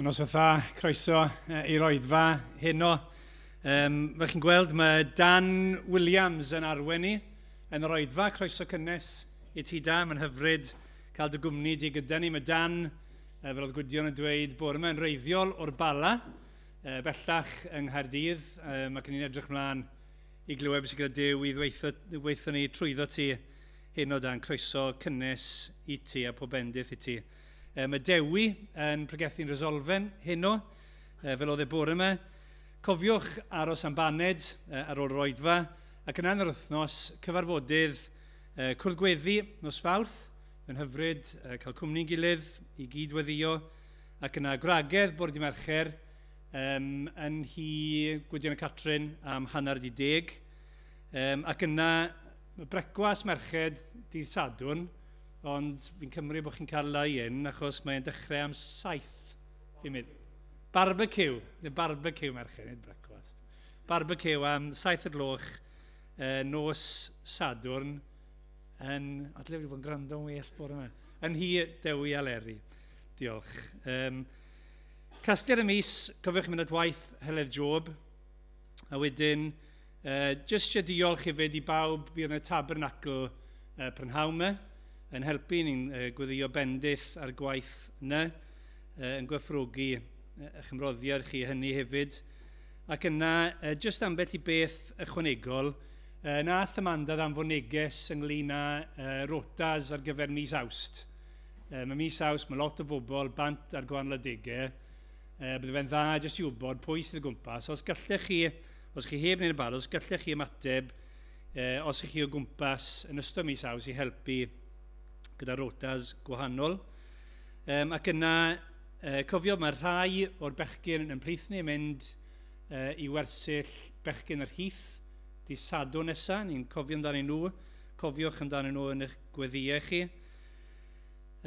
Nos fatha croeso i'r oedfa heno. Fe chi'n gweld mae Dan Williams yn arwen ni yn yr oedfa. Croeso cynnes i ti Dan, mae'n hyfryd cael dy gwmni di gyda ni. Mae Dan, fel oedd Gwydion yn dweud, bore yma yn reiddiol o'r Bala, bellach yng Nghaerdydd. Mae gen i'n edrych mlaen i glywed beth sydd gyda Duw i ddweithio ni trwyddo ti heno Dan. Croeso cynnes i ti a pob bendith i ti. Mae Dewi yn pregethu'n resolfen heno, fel oedd e bore yma. Cofiwch aros am baned ar ôl yr oedfa, ac yna yn yr wythnos cyfarfodydd cwrdd-gweddi nos Fawrth, yn hyfryd cael cwmni'n gilydd i gydweddio, ac yna gwragedd bore di Mercher yn hi Gwydion y Catrin am 9:30, ac yna brecwas merched dydd Sadwrn, ond fi'n cymryd bod chi'n cael lai-in achos mae'n dechrau am 7. Barbecue, merched, nid brecwast. Barbecue am 7 o'r gloch nos Sadwrn yn... A dyle fi bod yn gwrando yn well bore yma. Yn hi Dewi a Leri. Diolch. Casgliad y mis, cofiwch mynd at waith Heledd Job. A wedyn, jyst eisiau diolch hefyd i bawb bydd yn y tabernacl prynhawn yma, yn helpu ni'n gweddio bendith ar gwaith yna, yn gwerthfawrogi eich ymroddiad chi hynny hefyd. Ac yna, jyst ambell i beth ychwanegol, nath Amanda ddanfon neges ynglyn â rotas ar gyfer mis Awst. Mae mis Awst, mae lot o bobl bant ar gwahanol adegau. Bydde fe'n dda jyst i wybod pwy sydd o gwmpas. Os chi heb wneud y barod, os gallech chi ymateb, os ych chi o gwmpas yn ystod mis Awst i helpu gyda rotas gwahanol. Ac yna, cofio, mae rhai o'r bechgyn yn plith ni mynd i wersyll bechgyn yr Heath, di Sadwrn nesaf, ni'n cofio amdano nhw, cofiwch amdano nhw yn eich gweddiau chi.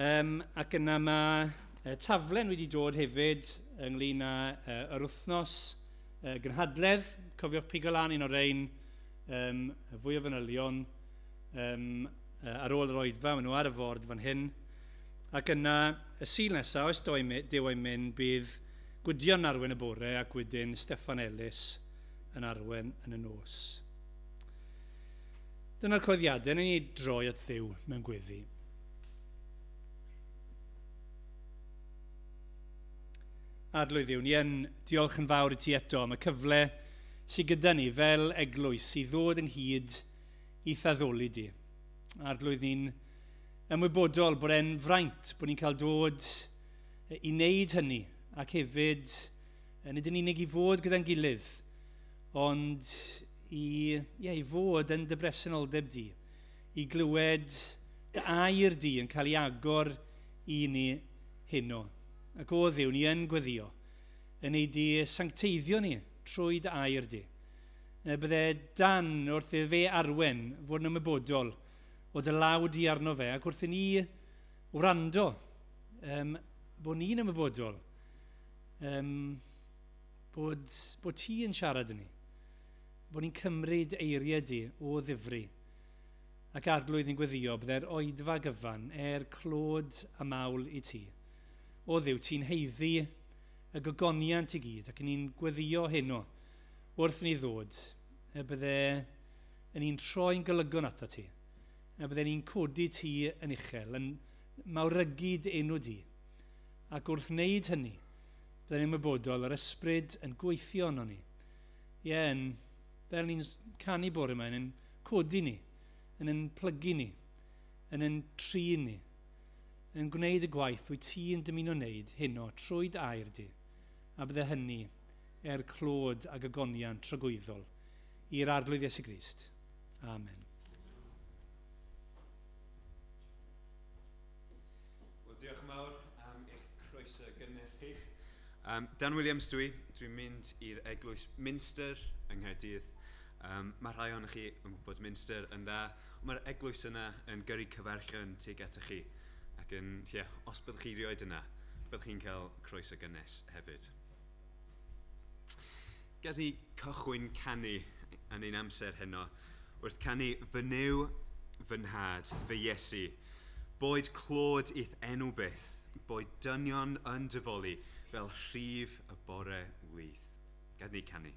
Ac yna mae taflen wedi dod hefyd ynglyn â yr wythnos gynhadledd. Cofiwch pigo lan un o'r ein fwy o fanylion ar ôl yr oedfa, maen nhw ar y ford fan hyn. Ac yna, y Sul nesaf, oes Dew ein mynd, bydd Gwydion arwen y bore ac wedyn Steffan Ellis yn arwen yn y nos. Dyna'r coeddiadau, ni'n ni droi at Dduw mewn gweddi. Adlwydd Dduw, ni yn diolch yn fawr i ti eto am y cyfle sydd gyda ni fel eglwys i ddod ynghyd i thaddoli di. Arglwydd ni'n ymwybodol bod e'n fraint bod ni'n cael dod i wneud hynny ac hefyd nid yn unig i fod gyda'n gilydd, ond i fod yn dy bresenoldeb di, i glywed dy air di yn cael ei agor i ni heno. Ac o Dduw, ni yn gweddio, yn ei di sancteiddio ni trwy dy air di. Bydde Dan wrth i fe arwen fod yn ymwybodol o dy law di arno fe, ac wrth i ni wrando bod ni'n ymwybodol bod ti yn siarad yn ni, bod ni'n cymryd eiriau di o ddifri, ac arglwydd ni'n gweddio bydde'r oedfa gyfan clod a mawl i ti. O Dduw, ti'n heiddi y gogoniant i gyd, ac ni'n gweddio heno wrth ni ddod, bydde ni'n troi'n golygon ata ti, a bydden ni'n codi ti yn uchel, yn mawrygyd enw di. Ac wrth wneud hynny, bydden ni'n ymwybodol yr ysbryd yn gweithio yno ni. Fel ni'n canu bore yma, yn codi ni, yn plygu ni, yn trin ni, yn gwneud y gwaith wyt ti yn dymuno wneud heno trwy dy air di. A bydde hynny clod a gogoniant tragwyddol i'r arglwydd Iesu Grist. Amen. Diolch yn fawr am eich croeso gynnes chi. Dan Williams dwi'n mynd i'r eglwys Minster yng Nghaerdydd. Mae rhai o'n chi yn gwybod Minster yn dda, ond mae'r eglwys yna yn gyrru cyfarchen tuag atoch chi. Ac os byddwch chi rioed yna, byddwch chi'n cael croeso gynnes hefyd. Gas ni cychwyn canu yn ein amser heno, wrth canu fy Nyw, fy nhad, fy Iesu, boed clod i'th enw byth, boed dynion yn dyfoli, fel rhif y bore wyth. Gad ni canu.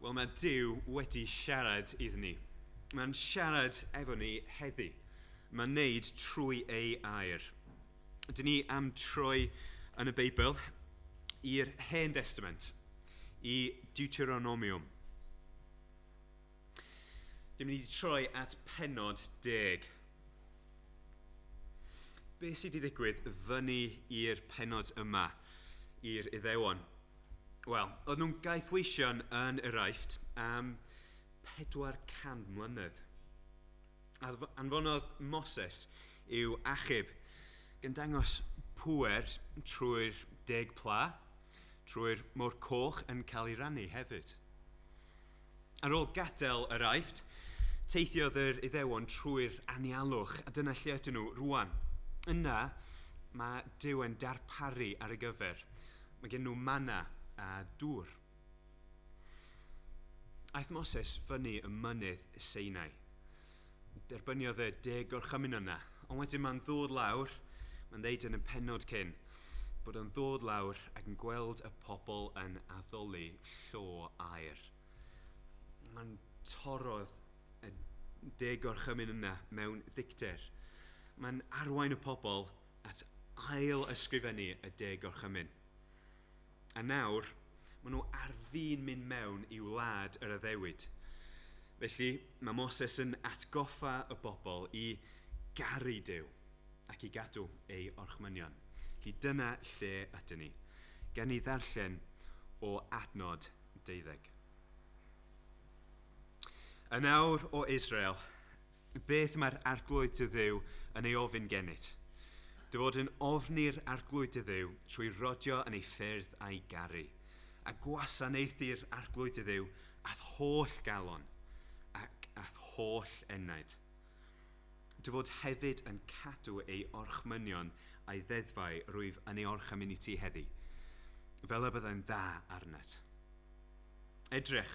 Wel, mae Duw wedi siarad iddyn ni. Mae'n siarad efo ni heddi. Mae'n neud trwy ei air. Dyn ni am troi yn y Beibl i'r Hen Testament, i Deuteronomium. Dyn ni wedi troi at pennod 10. Be sydd wedi ddigwydd fyny i'r pennod yma, i'r Iddewon? Wel, oedd nhw'n gaethweision yn yr Aifft am 400 mlynedd. Anfonodd Moses i'w achub gan dangos pŵer trwy'r 10 pla, trwy'r Môr Coch yn cael ei rannu hefyd. Ar ôl gadael yr Aifft, teithiodd yr Iddewon trwy'r anialwch, a dyna lle ydyn nhw rwan. Yna, mae Duw yn darparu ar y gyfer. Mae gen nhw mana a dŵr. Aeth Moses fyny y mynydd Sinai. Derbyniodd y 10 gorchymyn yna, ond wedyn mae'n ddod lawr, mae'n deud yn y pennod cyn, bod yn ddod lawr ac yn gweld y pobl yn addoli llo aur. Mae'n torodd y 10 gorchymyn yna mewn ddicter. Mae'n arwain y pobl at ail ysgrifennu y 10 gorchymyn. A nawr, maen nhw ar fin mynd mewn i wlad yr Addewid. Felly, mae Moses yn atgoffa y bobl i garu Duw ac i gadw ei orchmynion. Felly dyna lle ydyn ni. Gan ni ddarllen o adnod 12. Yn awr o Israel, beth mae'r arglwydd y Dduw yn ei ofyn gennyt? Dy fod yn ofni'r arglwydd y Dduw trwy rodio yn ei ffyrdd a'i garu, a gwasanaethu'r arglwydd y Dduw ath holl galon ac ath holl enaid. Dy fod hefyd yn cadw ei orchmynion a'i ddeddfau rwyf yn ei orcham i ti heddi, fel y byddai'n dda arnat. Edrych,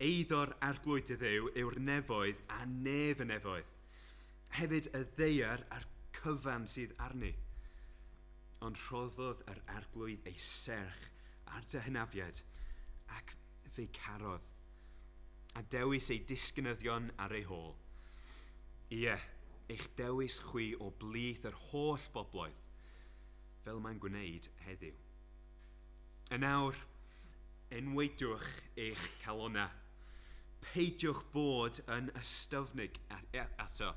eiddo'r arglwydd y Dduw yw'r nefoedd a nef y nefoedd, hefyd y ddeiar a'r cyfan sydd arni. Ond rhoddodd yr arglwydd ei serch a'r dyhynafiad ac fe'i carodd, a dewis ei disgynyddion ar ei hôl. Ie, eich dewis chwi o blith yr holl bobloedd, fel mae'n gwneud heddiw. A nawr, enweidwch eich calonna. Peidiwch bod yn ystyfnig ato.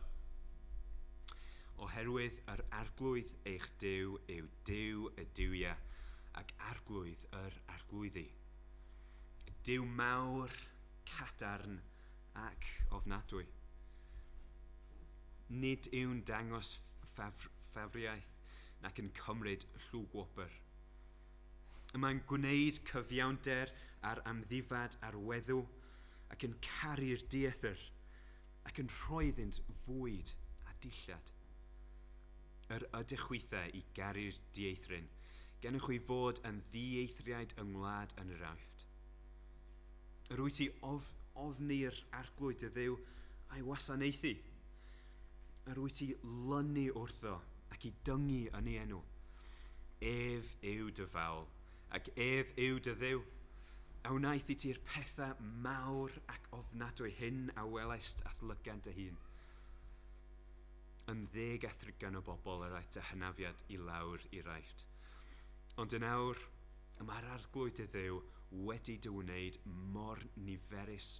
Oherwydd yr arglwydd eich Duw yw Duw y Duwia ac arglwydd yr arglwyddi. Duw mawr, cadarn ac ofnadwy. Nid yw'n dangos ffafriaeth nac yn cymryd llwgwobr. Mae'n gwneud cyfiawnder ar amddifad ar weddw ac yn caru'r diethyr ac yn rhoi iddynt fwyd a dillad. Yr ydych chwythau i garu'r dieithryn, gennych chi fod yn ddieithriaid yng ngwlad yn yr Awst. Yr wyt ti ofni'r arglwydd y Dduw a'i wasanaethu. Yr wyt ti lynu wrtho ac i dyngu yn ei enw. Ef yw dy fawl ac ef yw dy Dduw. A wnaeth i ti'r pethau mawr ac ofnadwy hyn a welaist ath lygad dy hun. Yn ddeg ethrigan o bobl yr aeth dyhynafiad i lawr i'r Aifft. Ond yn awr, mae'r arglwydd y Dduw wedi dy wneud mor niferus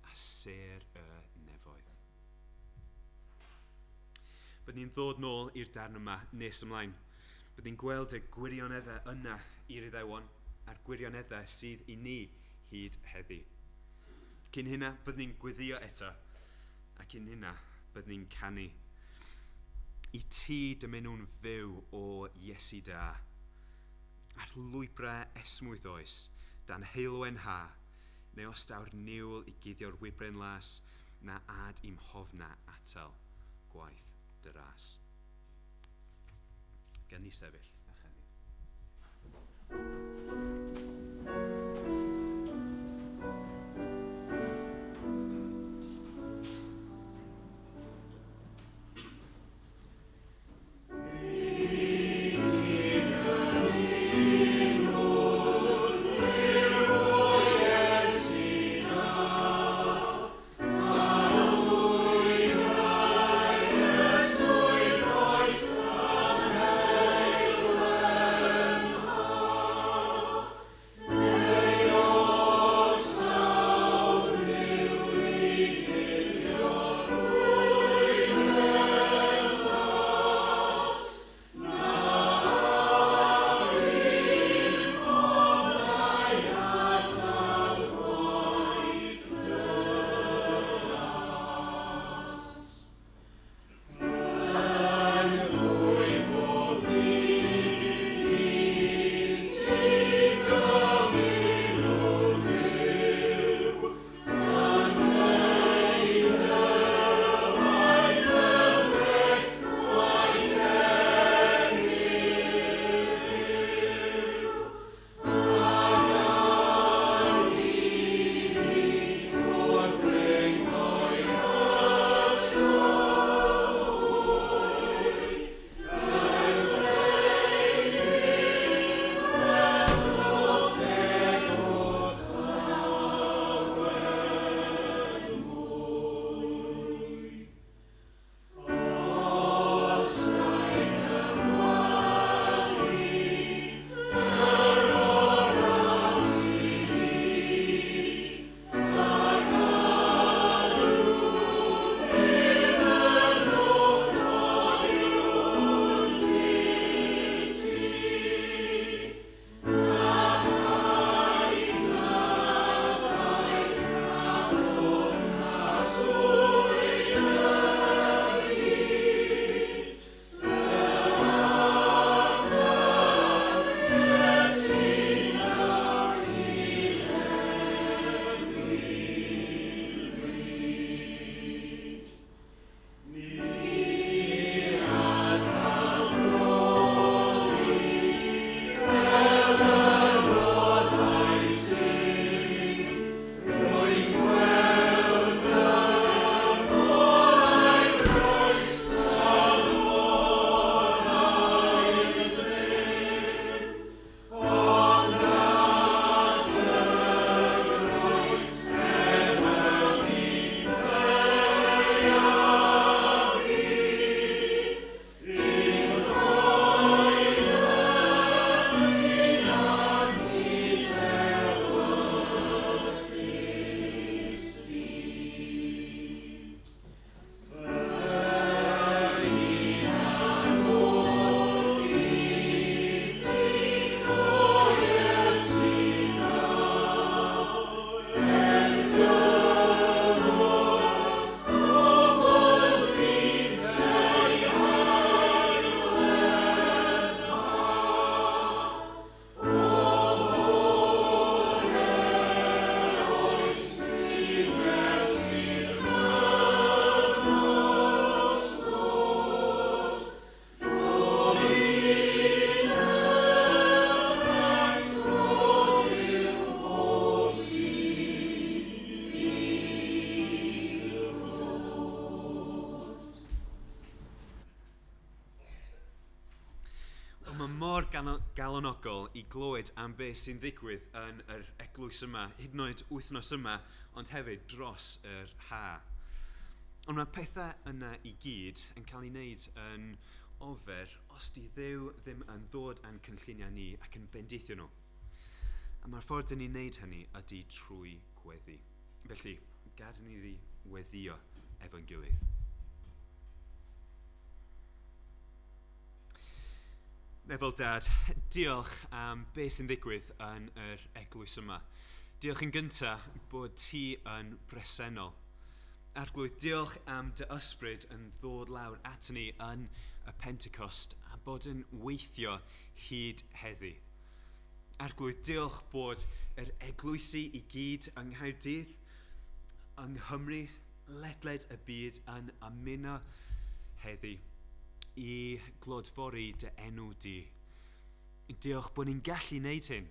a ser y nefoedd. Bydd ni'n ddod nôl i'r darn yma nes ymlaen. Bydd ni'n gweld y gwirioneddau yna i'r Iddewon a'r gwirioneddau sydd i ni hyd heddi. Cyn hynna, bydd ni'n gweddio eto, ac cyn hynna, bydd ni'n canu. I ti dymun nhw'n fyw o Iesu da, a'r lwybrau esmwyth oes, dan heilwen ha, neu os daw'r niwl i guddio'r wybren las, na ad i'm hofna atal gwaith dy ras. Gan ni sefyll a chynnig. Alleluia. galonogol i glywed am beth sy'n ddigwydd yn yr eglwys yma, hyd yn oed wythnos yma, ond hefyd dros yr ha. Ond mae pethau yna i gyd yn cael ei wneud yn ofer os di Dduw ddim yn ddod yn cynlluniau ni ac yn bendithio nhw. A mae'r ffordd dyn ni'n wneud hynny ydy trwy gweddi. Felly, gad ni ddi weddio efo'n gilydd. Fel dad, diolch am beth sy'n ddigwydd yn yr eglwys yma. Diolch yn gyntaf bod ti yn bresennol. Arglwydd, diolch am dy ysbryd yn ddod lawr at ni yn y Pentecost a bod yn weithio hyd heddi. Arglwydd, diolch bod yr eglwysi i gyd yng Nghaerdydd, yng Nghymru, ledled y byd yn ymuno heddi i glodfori dy enw di. Diolch bod ni'n gallu wneud hyn.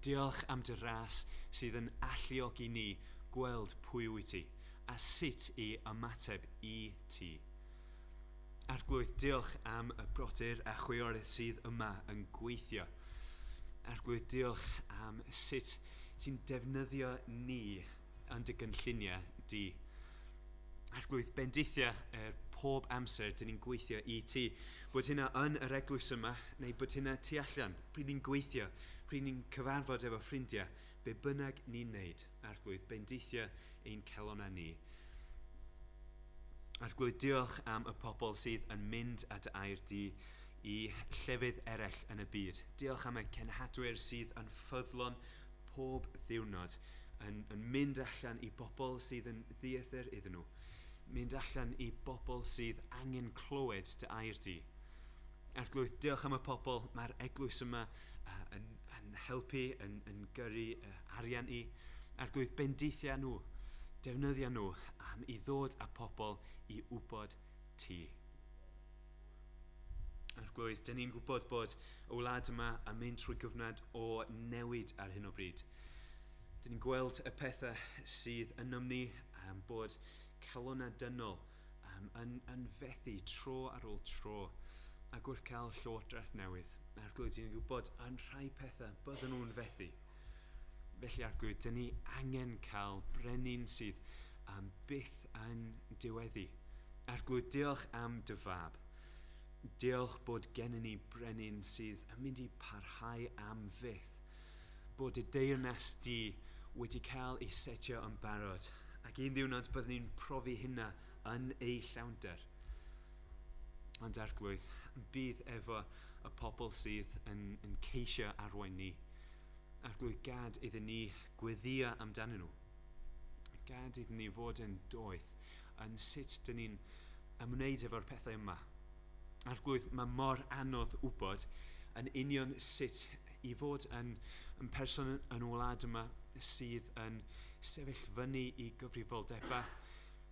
Diolch am dy ras sydd yn alluogi ni gweld pwy wyt ti a sut i ymateb i ti. Arglwydd, diolch am y brodyr a chwiorydd sydd yma yn gweithio. Arglwydd, diolch am sut ti'n defnyddio ni yn dy gynlluniau di. Arglwydd, bendithia pob amser dyn ni'n gweithio i ti. Bod hynna yn yr eglwys yma, neu bod hynna tu allan, pryd ni'n gweithio, pryd ni'n cyfarfod efo ffrindiau, be bynnag ni'n neud. Arglwydd, bendithia ein celonna ni. Arglwydd, diolch am y pobl sydd yn mynd at air di i llefydd eraill yn y byd. Diolch am y cenhadwyr sydd yn ffyddlon pob ddiwrnod, yn mynd allan i bobl sydd yn ddiethyr iddyn nhw. Mynd allan i bobl sydd angen clywed dy air di. Arglwydd, diolch am y pobl mae'r eglwys yma yn helpu, yn gyrru arian i. Arglwydd, bendithia nhw, defnyddia nhw am i ddod â pobl i wybod ti. Arglwydd, dyn ni'n gwybod bod y wlad yma yn mynd trwy gyfnod o newid ar hyn o bryd. Dyn ni'n gweld y pethau sydd yn ymni bod calonnau dynol yn fethu tro ar ôl tro ac wrth cael llywodraeth newydd. Arglwydd, dyn ni'n gwybod yn rhai pethau bydden nhw'n fethu. Felly arglwydd, dyn ni angen cael brenin sydd byth yn diweddu. Arglwydd, diolch am dy fab. Diolch bod gennym ni brenin sydd yn mynd i parhau am fyth. Bod y deyrnas di wedi cael ei setio yn barod. Ac un ddiwrnod byddwn ni'n profi hynna yn ei llawnder. Ond arglwydd, bydd efo y pobl sydd yn ceisio arwain ni. Arglwydd, gad iddyn ni gweddio amdanyn nhw. Gad iddyn ni fod yn doeth yn sut dyn ni'n ymwneud efo'r pethau yma. Arglwydd, mae mor anodd wybod yn union sut i fod yn person yn wlad yma sydd yn sefyll fyny i gyfrifoldebau,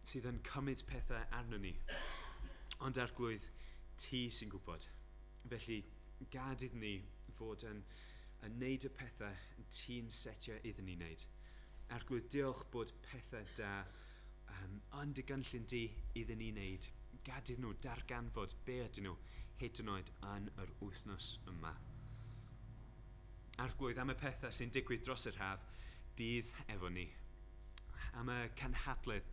sydd yn cymryd pethau arno ni. Ond arglwydd, ti sy'n gwybod. Felly, gad iddyn ni fod yn neud y pethau ti'n setio iddyn ni wneud. Arglwydd, diolch bod pethau da yn dy gynllun di iddyn ni wneud. Gad iddyn nhw darganfod be ydyn nhw hyd yn oed yn yr wythnos yma. Arglwydd, am y pethau sy'n digwydd dros yr haf, bydd efo ni. Am y canhadledd,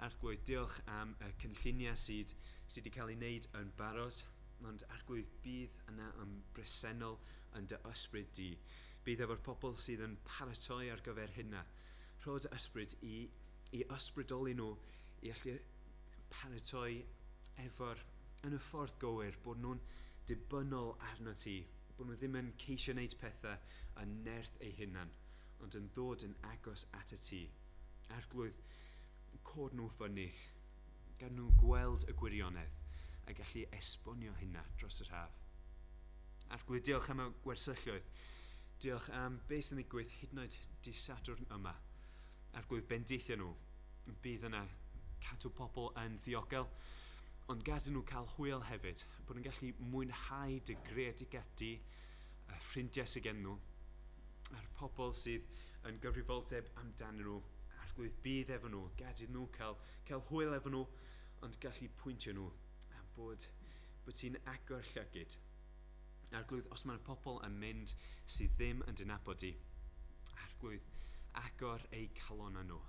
arglwydd, diolch am y cynlluniau sydd wedi cael ei wneud yn barod, ond arglwydd, bydd yna yn bresennol yn dy ysbryd di. Bydd efo'r pobl sydd yn paratoi ar gyfer hynna. Rhod y ysbryd i ysbrydoli nhw i allu paratoi yn y ffordd gywir, bod nhw'n dibynnol arno ti, bod nhw ddim yn ceisio wneud pethau yn nerth eu hunan, ond yn ddod yn agos at y ti. Arglwydd, cod nhw ffynnu, gan nhw gweld y gwirionedd a gallu esbonio hynna dros yr haf. Arglwydd, diolch am y gwersylloedd. Diolch am beth sy'n ddigwydd hyd yn oed dydd Sadwrn yma. Arglwydd, bendithio nhw. Bydd yna cadw pobl yn ddiogel, ond gad nhw cael hwyl hefyd, bod nhw'n gallu mwynhau dy greadigaeth di, y ffrindiau sydd gen nhw, a'r pobl sydd yn gyfrifoldeb amdanyn nhw. Arglwydd, bydd efo nhw, gad iddyn nhw cael hwyl efo nhw, ond gallu pwyntio nhw, a bod ti'n agor llygyd. Arglwydd, os mae'r pobl yn mynd sydd ddim yn dynabod di, arglwydd, agor eu calonnau nhw.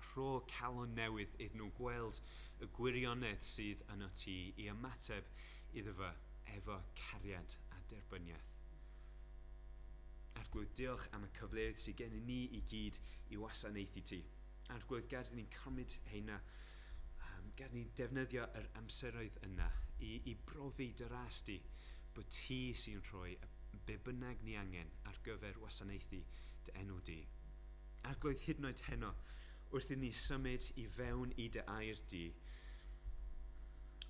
Rho calon newydd iddyn nhw gweld y gwirionedd sydd yno ti i ymateb iddo fe efo cariad a derbyniaeth. Arglwydd, diolch am y cyfleoedd sydd gen ni i gyd i wasanaethu ti. Arglwydd, gad ni'n cymryd heina, gad ni defnyddio yr amseroedd yna i brofi dy ras di bod ti sy'n rhoi be bynnag ni angen ar gyfer wasanaethu dy enw di. Arglwydd, hyd yn oed heno, wrth i ni symud i fewn i dy air di,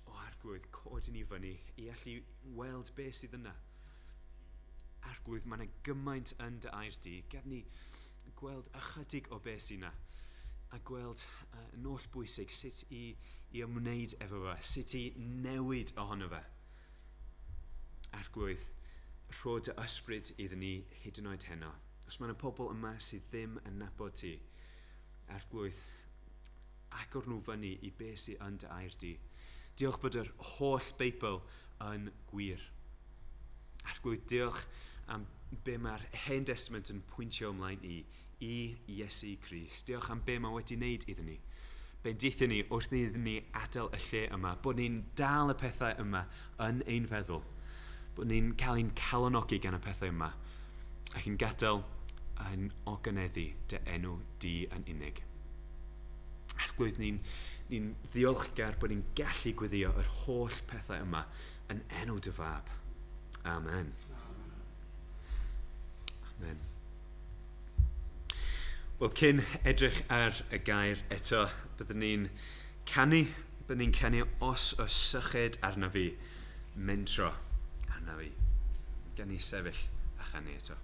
o arglwydd, codi ni fyny i allu weld beth sydd yna. Arglwydd, mae yna gymaint yn dy air di, gad ni gweld ychydig o beth sydd yna, a gweld yn oll bwysig sut i ymwneud efo fe, sut i newid ohono fe. Arglwydd, rho dy ysbryd iddyn ni hyd yn oed heno. Os mae yna pobl yma sydd ddim yn nabod ti, arglwydd, agor nhw fyny i beth sydd yn dy air di. Diolch bod yr holl Beibl yn gwir. Arglwydd, diolch am be mae'r Hen Testament yn pwyntio ymlaen i Iesu Grist. Diolch am be mae wedi wneud iddyn ni. Bendithio ni wrth iddyn ni adael y lle yma, bod ni'n dal y pethau yma yn ein feddwl, bod ni'n cael ein calonogi gan y pethau yma, ac yn gadael yn oganeddu dy enw di yn unig. Arglwydd, ni'n ddiolchgar bod ni'n gallu gweddio yr holl pethau yma yn enw dy fab. Amen. Amen. Wel, cyn edrych ar y gair eto, byddwn ni'n canu os o syched arna fi, mentro arna fi. Gan ni sefyll a chanu eto.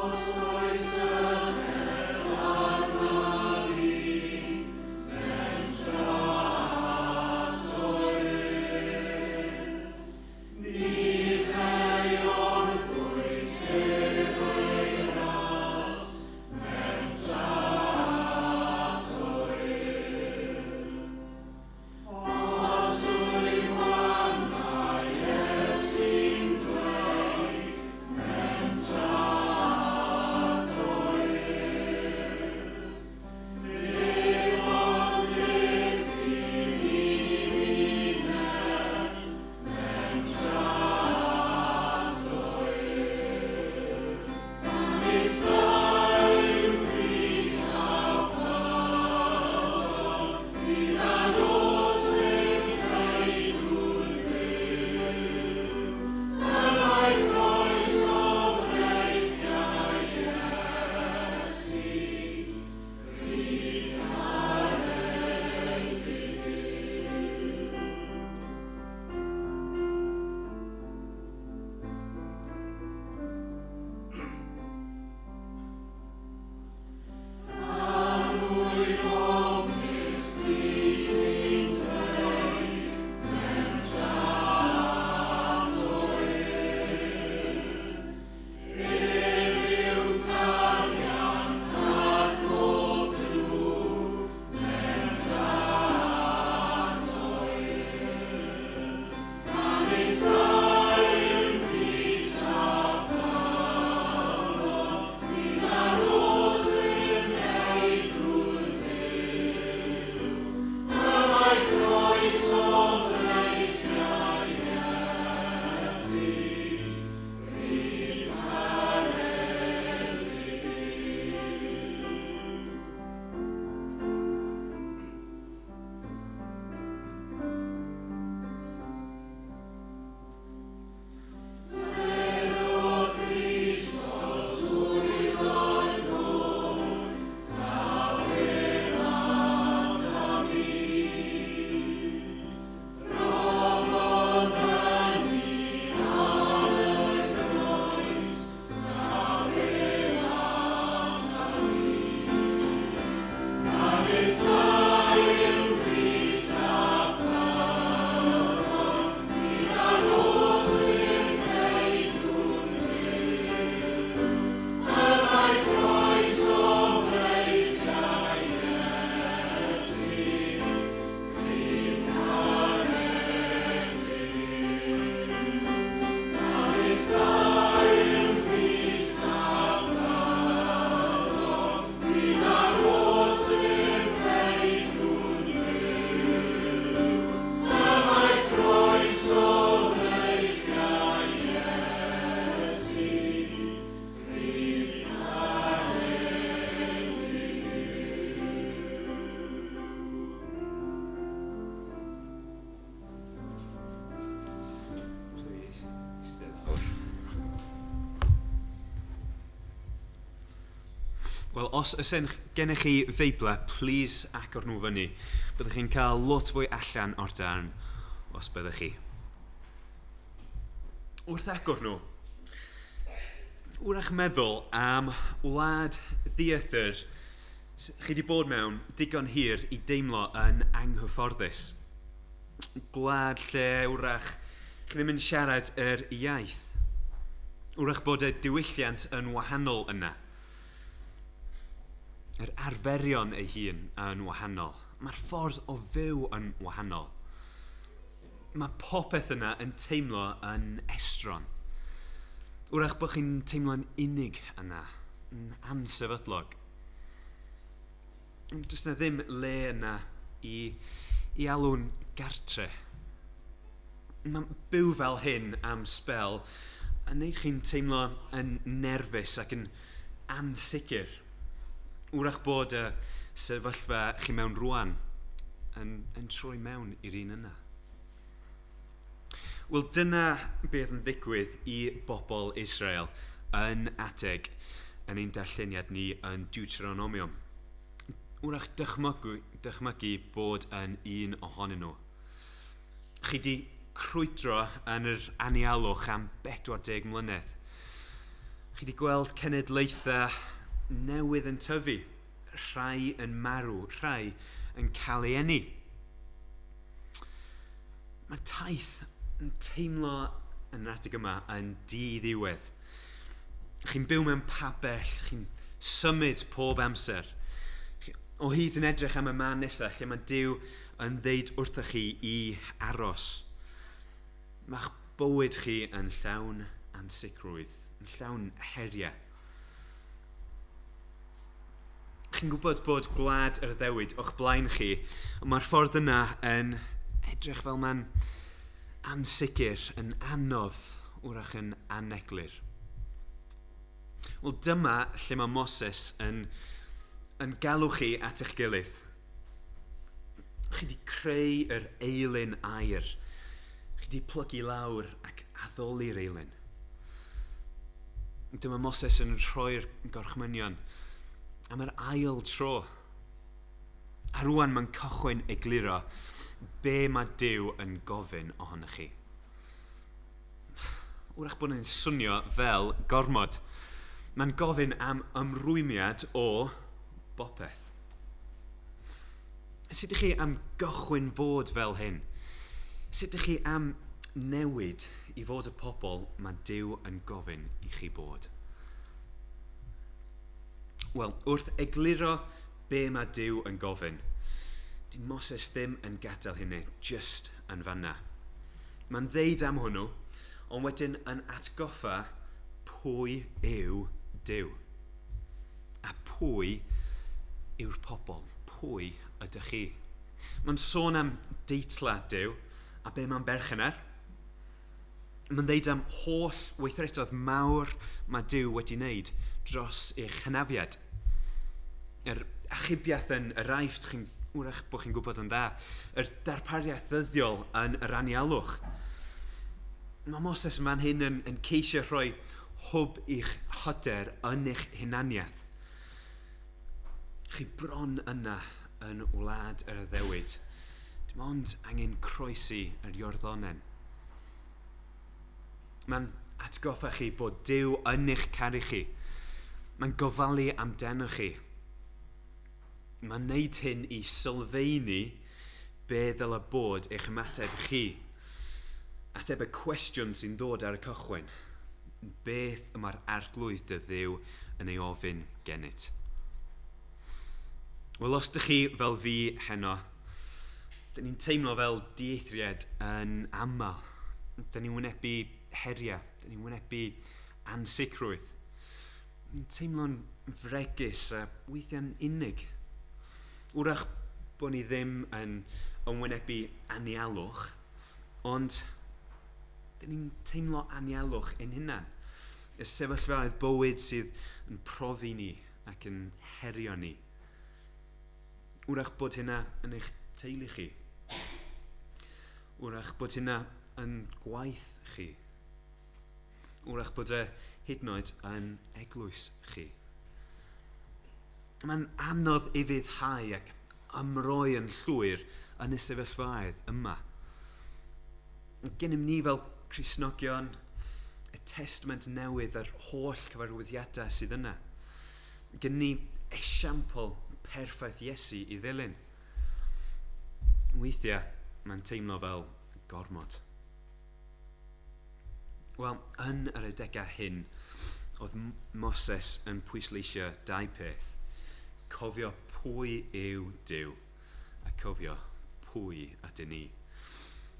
Os oes yr Wel, os ysyn gennych chi feiblau, please agor nhw fyny. Byddwch chi'n cael lot fwy allan o'r darn os byddwch chi. Wrth agor nhw, wrach meddwl am wlad ddiethyr chi wedi bod mewn digon hir i deimlo yn anghyfforddus. Gwlad lle wrach chi ddim yn siarad yr iaith. Wrach bod y diwylliant yn wahanol yna. Yr arferion ei hun yn wahanol. Mae'r ffordd o fyw yn wahanol. Mae popeth yna yn teimlo yn estron. Wrach bod chi'n teimlo'n unig yna, yn ansefydlog. Does na ddim le yna i alw'n gartre. Mae byw fel hyn am spel yn neud chi'n teimlo yn nerfus ac yn ansicr. Wrach bod y sefyllfa chi mewn rwan yn troi mewn i'r un yna. Wel, dyna beth yn ddigwydd i bobl Israel yn ateg yn ein darlleniad ni yn Deuteronomium. Wrach dychmygu bod yn un ohonyn nhw. Chi di crwydro yn yr anialwch am 40 mlynedd. Chi di gweld cenedlaethau newydd yn tyfu, rhai yn marw, rhai yn cael ei eni. Mae taith yn teimlo yn yr adeg yma yn di-ddiwedd. Chi'n byw mewn pabell, chi'n symud pob amser. O hyd yn edrych am y man nesaf, lle mae Duw yn ddeud wrthoch chi i aros. Mae'ch bywyd chi yn llawn ansicrwydd, yn llawn heriau. Chi'n gwybod bod gwlad yr Iddewig o'ch blaen chi, ond mae'r ffordd yna yn edrych fel mae'n ansicr, yn anodd, wrach yn aneglur. Wel, dyma lle mae Moses yn galw chi at eich gilydd. Chi wedi creu yr eilyn aur. Chi wedi plygu lawr ac addoli'r eilyn. Dyma Moses yn rhoi'r gorchmynion am yr ail tro. A rwan mae'n cychwyn egluro be mae Duw yn gofyn ohonych chi. Wrach bod yn swnio fel gormod. Mae'n gofyn am ymrwymiad o bopeth. Sut ydych chi am gychwyn fod fel hyn? Sut ydych chi am newid i fod y pobl mae Duw yn gofyn i chi bod? Wel, wrth egluro be mae Duw yn gofyn, di Moses ddim yn gadael hynny just yn fanna. Mae'n ddeud am hwnnw, ond wedyn yn atgoffa pwy yw Duw. A pwy yw'r pobl, pwy ydych chi. Mae'n sôn am deitla Duw a be mae'n berchen ar. Mae'n ddeud am holl weithrediad mawr mae Duw wedi wneud dros eich hynafiad. Yr achubiaeth yn yr aifft, wrach bod chi'n gwybod yn dda, yr darpariaeth ddyddiol yn yr anialwch. Mae Moses yma'n hyn yn ceisio rhoi hwb i'ch hyder yn eich hunaniaeth. Chi bron yna yn wlad yr Iddewig. Dim ond angen croesi yr Iorddonen. Mae'n atgoffa chi bod Duw yn eich caru chi. Mae'n gofalu amdano chi. Mae'n neud hyn i sylfaenu be ddyle bod eich ymateb chi. Ateb y cwestiwn sy'n dod ar y cychwyn. Beth mae'r arglwydd dy Dduw yn ei ofyn gennyt? Wel, os ydych chi fel fi heno, dyn ni'n teimlo fel dieithriad yn aml. Dyn ni'n wynebu heriau, dyn ni'n wynebu ansicrwydd. Ni'n teimlo'n fregus a weithiau'n unig. Wrach bod ni ddim yn wynebu anialwch, ond dyn ni'n teimlo anialwch ein hunan. Y sefyllfaoedd bywyd sydd yn profi ni ac yn herio ni. Wrach bod hynna yn eich teulu chi. Wrach bod hynna yn gwaith chi. Wrach bod e hyd yn oed yn eglwys chi. Mae'n anodd i fyddhau ac ymroi yn llwyr yn y sefyllfaoedd yma. Gennym ni fel Cristnogion y Testament Newydd a'r holl cyfarwyddiadau sydd yna. Gennym ni esiampl perffaith Iesu i ddilyn. Weithiau, mae'n teimlo fel gormod. Wel, yn yr adegau hyn, oedd Moses yn pwysleisio dau peth. Cofio pwy yw Duw, a cofio pwy ydyn ni.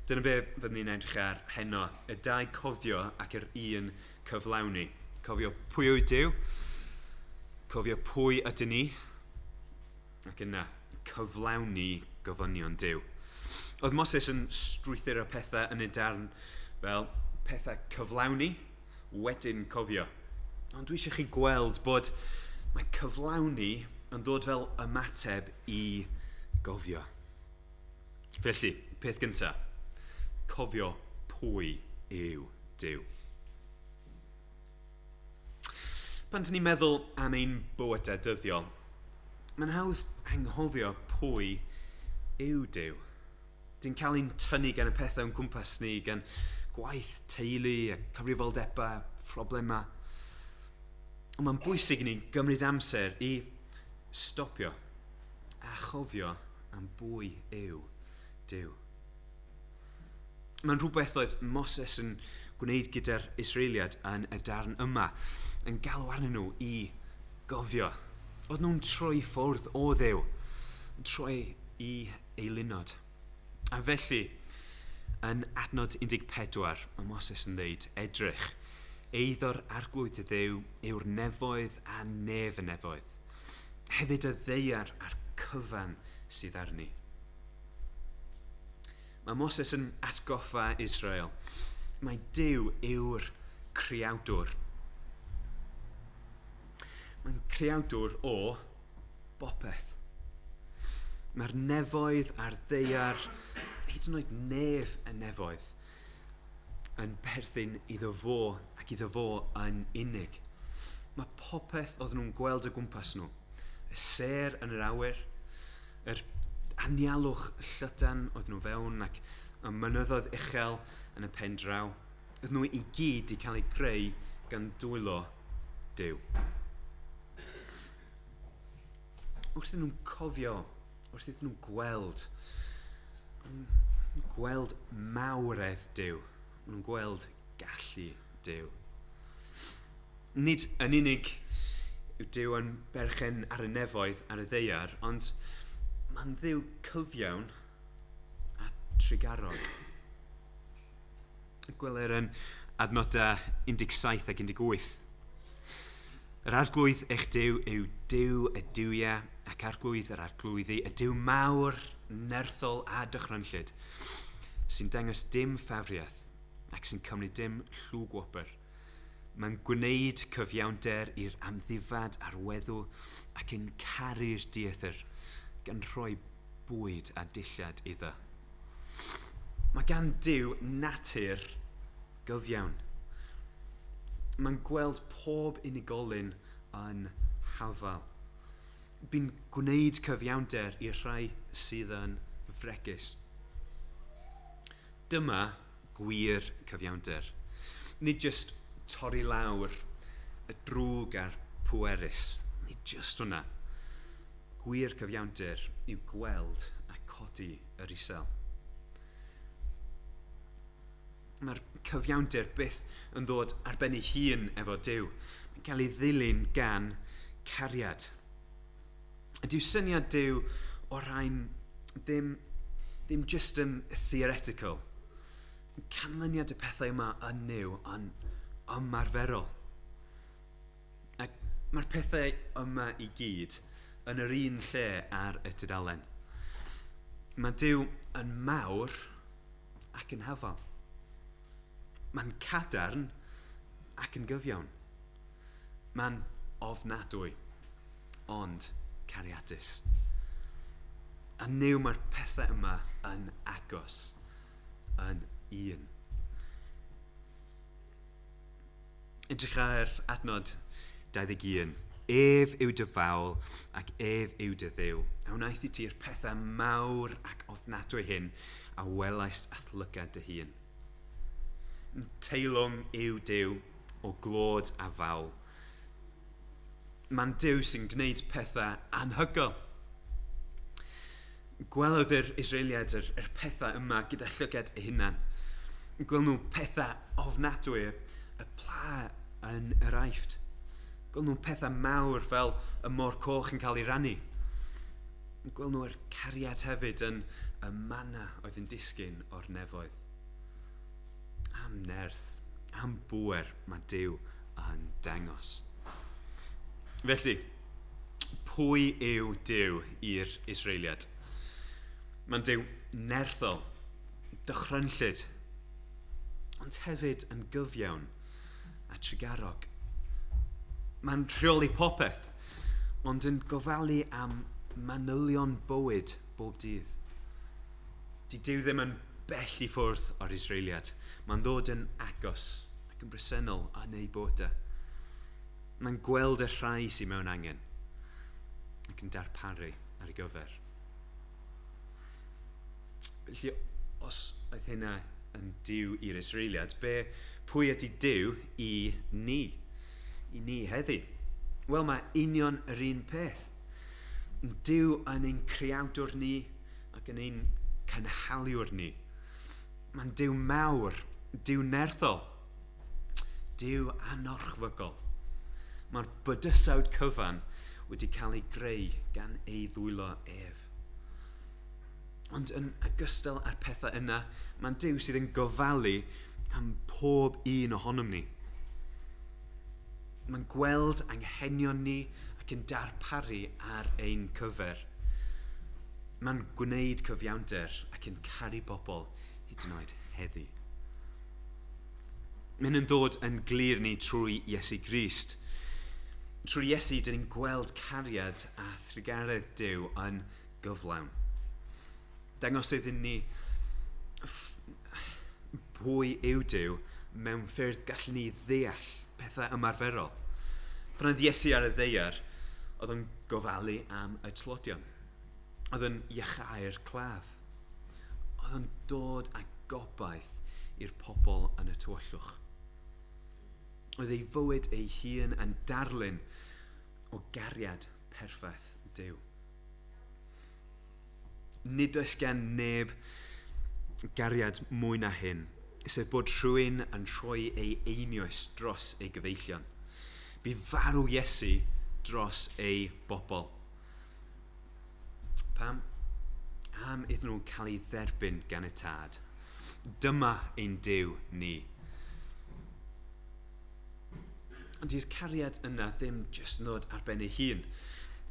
Dyna be fyddwn ni'n edrych ar heno, y dau cofio ac yr un cyflawni. Cofio pwy yw Duw, cofio pwy ydyn ni, ac yna, cyflawni gofynion Duw. Oedd Moses yn strwythur y pethau yn y darn fel pethau cyflawni, wedyn cofio. Ond dwi eisiau chi gweld bod mae cyflawni yn dod fel ymateb i gofio. Felly, peth gyntaf, cofio pwy yw Duw. Pan dyn ni'n meddwl am ein bywydau dyddiol, mae'n hawdd anghofio pwy yw Duw. Di'n cael ein tynnu gan y pethau yn cwmpas ni, gan gwaith, teulu, a cyfrifoldebau, problemau. Ond mae'n bwysig i ni gymryd amser i stopio a chofio am bwy yw Duw. Mae'n rhywbeth oedd Moses yn gwneud gyda'r Israeliad yn y darn yma, yn galw arnyn nhw i gofio. Oedd nhw'n troi ffwrdd o Dduw, troi i eilunod. A felly, yn adnod 14, mae Moses yn dweud, edrych, eiddo'r arglwydd y Dduw yw'r nefoedd a nef y nefoedd, hefyd y ddeiar a'r cyfan sydd arni. Mae Moses yn atgoffa Israel. Mae Duw yw'r creawdwr. Mae'n creawdwr o bopeth. Mae'r nefoedd a'r ddeiar, hyd yn oed nef y nefoedd, yn perthyn iddo fo ac iddo fo yn unig. Mae popeth oedd nhw'n gweld o gwmpas nhw. Y ser yn yr awyr, yr anialwch llydan oedd nhw fewn ac y mynyddoedd uchel yn y pen draw. Oedd nhw i gyd i cael eu greu gan dwylo Duw. Wrth iddyn nhw'n cofio, wrth iddyn nhw'n gweld mawredd Duw. Maen nhw'n gweld gallu Duw. Nid yn unig yw Duw yn berchen ar y nefoedd ar y ddeiar, ond mae'n Dduw cyfiawn a trigarog. Gweler yn adnodau 17 ac 18. Yr arglwydd eich Duw yw Duw y duwiau ac arglwydd yr arglwyddi, y Duw mawr, nerthol a dychrynllyd, sy'n dangos dim ffafriaeth ac sy'n cymryd dim llw gwopr. Mae'n gwneud cyfiawnder i'r amddifad a'r weddw ac yn caru'r dieithr gan rhoi bwyd a dillad iddo. Mae gan Duw natur gyfiawn. Mae'n gweld pob unigolyn yn hafal. Bu'n gwneud cyfiawnder i'r rhai sydd yn fregus. Dyma gwir cyfiawnder. Nid jyst torri lawr y drwg a'r pwerus. Nid jyst hwnna. Gwir cyfiawnder yw gweld a codi yr isel. Mae'r cyfiawnder byth yn ddod ar ben ei hun efo Duw. Mae'n cael ei ddilyn gan cariad. A dyw syniad Duw o rhain ddim just yn theoretical. Canlyniad y pethau yma yn Duw yn ymarferol. Ac mae'r pethau yma i gyd yn yr un lle ar y tudalen. Mae Duw yn mawr ac yn hafal. Mae'n cadarn ac yn gyfiawn. Mae'n ofnadwy, ond cariadus. A Duw mae'r pethau yma yn agos, yn un. Edrych ar adnod 21. ef yw dy fawl ac ef yw dy dduw. A wnaeth i ti'r pethau mawr ac ofnadwy hyn a welaist athlygad dy hun. Teilwng yw Duw o glod a fawl. Mae'n Duw sy'n gwneud pethau anhygoel. Gwelodd yr Israeliad yr pethau yma gyda llygad eu hunan. Gwel nhw pethau ofnadwy, y pla yn yr aifft. Gwel nhw pethau mawr fel y môr coch yn cael ei rannu. Gwel nhw'r cariad hefyd yn y manna oedd yn disgyn o'r nefoedd. Am nerth, am bwer mae Duw yn dangos. Felly, pwy yw Duw i'r Israeliad? Mae'n Duw nerthol, dychrynllyd, ond hefyd yn gyfiawn a trigarog. Mae'n rheoli popeth, ond yn gofalu am manylion bywyd bob dydd. Di Duw ddim yn bell i ffwrdd o'r Israeliad. Mae'n ddod yn agos ac yn bresennol yn ei bod e. Mae'n gweld y rhai sy'n mewn angen ac yn darparu ar ei gyfer. Felly, os oedd hynna yn Duw i'r Israeliad, pwy ydy Duw i ni? I ni heddi? Wel, mae union yr un peth. Duw yn ein creawdwr ni ac yn ein cynhaliwr ni. Mae'n Duw mawr, Duw nerthol, Duw anorchfygol. Mae'r bydysawd cyfan wedi cael ei greu gan ei ddwylo ef. Ond yn ogystal â'r pethau yna, mae'n Duw sydd yn gofalu am pob un ohonom ni. Mae'n gweld anghenion ni ac yn darparu ar ein cyfer. Mae'n gwneud cyfiawnder ac yn caru bobl hyd yn oed heddi. Mae'n dod yn glir ni trwy Iesu Grist. Trwy Iesu, dyn ni'n gweld cariad a thrigaredd Duw yn gyflawn. Dangos iddyn ni pwy yw Duw mewn ffyrdd gallwn ni ddeall pethau ymarferol. Pan oedd Iesu ar y ddaear, oedd yn gofalu am y tlodion. Oedd yn iachau'r claf. Oedd yn dod â gobaith i'r pobl yn y tywyllwch. Oedd ei fywyd ei hun yn darlun o gariad perffaith Duw. Nid oes gan neb gariad mwy na hyn, sef bod rhywun yn rhoi ei einioes dros ei gyfeillion. Bu farw Iesu dros ei bobl. Pam? Am iddyn nhw cael ei dderbyn gan y tad. Dyma ein Duw ni. Ond i'r cariad yna ddim jyst nod ar ben ei hun.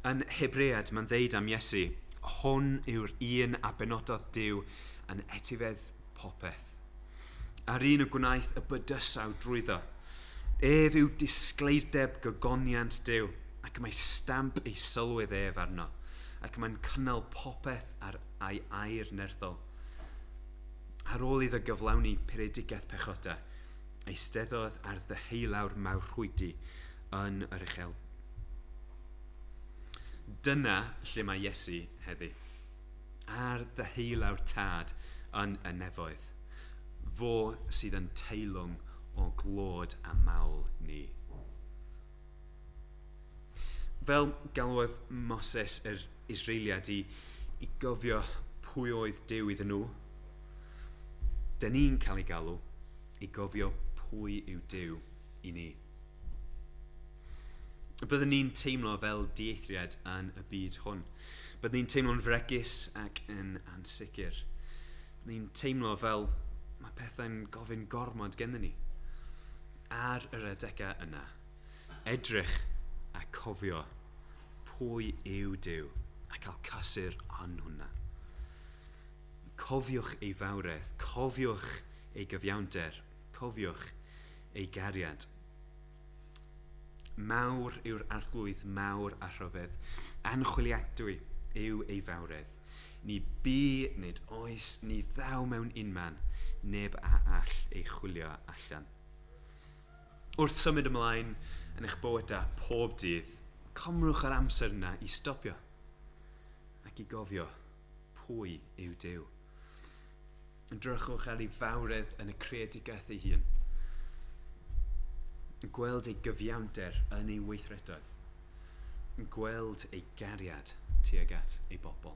Yn Hebread, mae'n ddeud am Iesu, hwn yw'r un a benododd Duw yn etifedd popeth. A'r un y gwnaeth y bydysawd drwyddo. Ef yw disgleirdeb gygoniant Duw, ac mae stamp ei sylwydd ef arno, ac mae'n cynnal popeth ar ei air nerthol. Ar ôl iddo gyflawni peredigaeth pechoda, eisteddodd ar ddyheilawr mawr rhwydi yn yr uchel. Dyna lle mae Iesu heddi, ar ddyheilawr tad yn y nefoedd, fo sydd yn teilwng o glod a mawl ni. Fel galwodd Moses yr Israeliad i gofio pwy oedd Duw iddyn nhw, dyn ni'n cael ei galw i gofio pwy yw Duw i ni. Byddwn ni'n teimlo fel dieithriad yn y byd hwn. Byddwn ni'n teimlo'n fregus ac yn ansicr. Byddwn ni'n teimlo fel mae pethau'n gofyn gormod gennym ni. Ar yr adegau yna, edrych a cofio pwy yw Duw a cael cysur yn hwnna. Cofiwch ei fawredd, cofiwch ei gyfiawnder, cofiwch ei gariad. Mawr yw'r arglwydd mawr a rhyfedd, anchwiliadwy yw ei fawredd. Ni bu, nid oes, ni ddaw mewn unman, neb a all ei chwilio allan. Wrth symud ymlaen yn eich bywydau pob dydd, Comrwch yr amser yna i stopio ac i gofio pwy yw Duw. Drychwch ar ei fawredd yn y creadigaeth ei hun. Gweld ei gyfiawnder yn ei weithredoedd. Gweld ei gariad tuag at ei bobl.